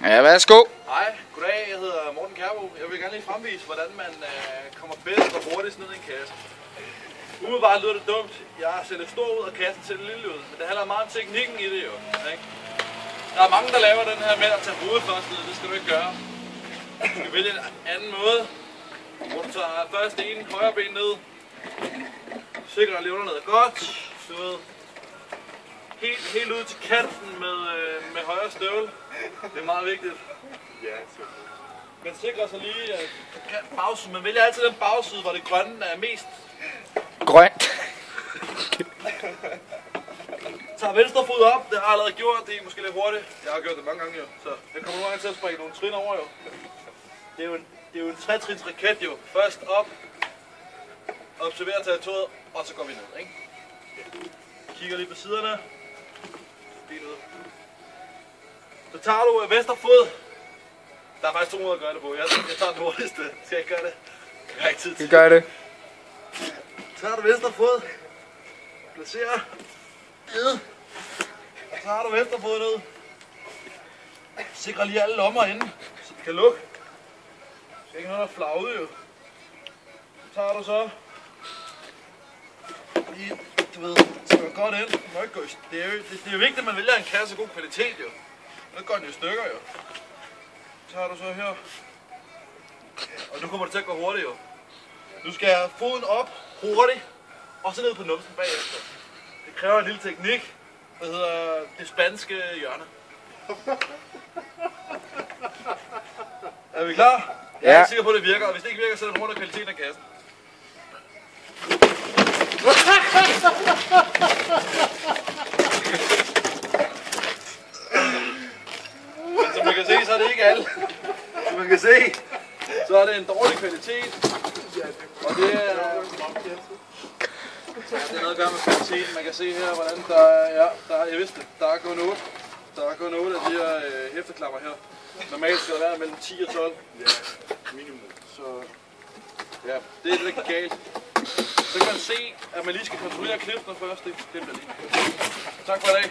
Ja, værsgo. Hej, goddag. Jeg hedder Morten Kærbo. Jeg vil gerne lige fremvise, hvordan man kommer bedst og hurtigst ned i en kasse. Umiddelbart lyder det dumt. Jeg ser lidt stor ud, og kassen ser lidt lille ud. Men det handler meget om teknikken i det jo. Ikke? Der er mange, der laver den her med at tage hovedet først ned. Det skal du ikke gøre. Du skal vælge en anden måde, hvor du tager først det ene højre ben ned. Sikrer lige underlaget godt. Du ved, helt ud til kanten med højre støvle. Det er meget vigtigt. Ja, man sikrer sig lige bagsiden. Man vælger altid den bagside, hvor det grønne er mest grønt. Tager venstre fod op. Det har jeg allerede gjort. Det er måske lidt hurtigt. Jeg har gjort det mange gange jo. Så jeg kommer nogle gange til at springe nogle trin over jo. Det er jo en 3-trins raket jo. Først op. Observer territoriet. Og så går vi ned, ikke? Kigger lige på siderne. Lige ud. Så tager du venstre fod. Der er faktisk 2 måder at gøre det på. Jeg tager den hurtigste. Skal jeg ikke gøre det? Jeg har ikke tid til det. Gør det. Tager du venstre fod. Placerer. Ned. Så tager du venstre fod ned. Sikrer lige alle lommer inde, så det kan lukke. Så ikke noget der flage ud jo. Så tager du så. Lige, du ved, så går godt ind. Du må ikke gå i, det er jo vigtigt, at man vælger en kasse af god kvalitet jo. Så går den i stykker jo. Så har du så her. Og nu kommer det til at gå hurtigt jo. Du skal have foden op hurtigt, og så ned på numsen bagefter. Det kræver en lille teknik, der hedder det spanske hjørne. Er vi klar? Jeg er ikke sikker på, at det virker, og hvis det ikke virker, så er det på grund af kvaliteten af kassen. Men som man kan se, så er det ikke alle. Som man kan se, så er det en dårlig kvalitet. Og det er noget at gøre med kvaliteten. Man kan se her, hvordan jeg vidste det, der er kun 8. Der er kun 8 af de her hæfteklapper her. Normalt skal der være mellem 10 og 12. Ja, minimum. Så ja, det er lidt galt. Så kan man se, at man lige skal kontrollere knipsene først. Det bliver lige. Tak for i dag.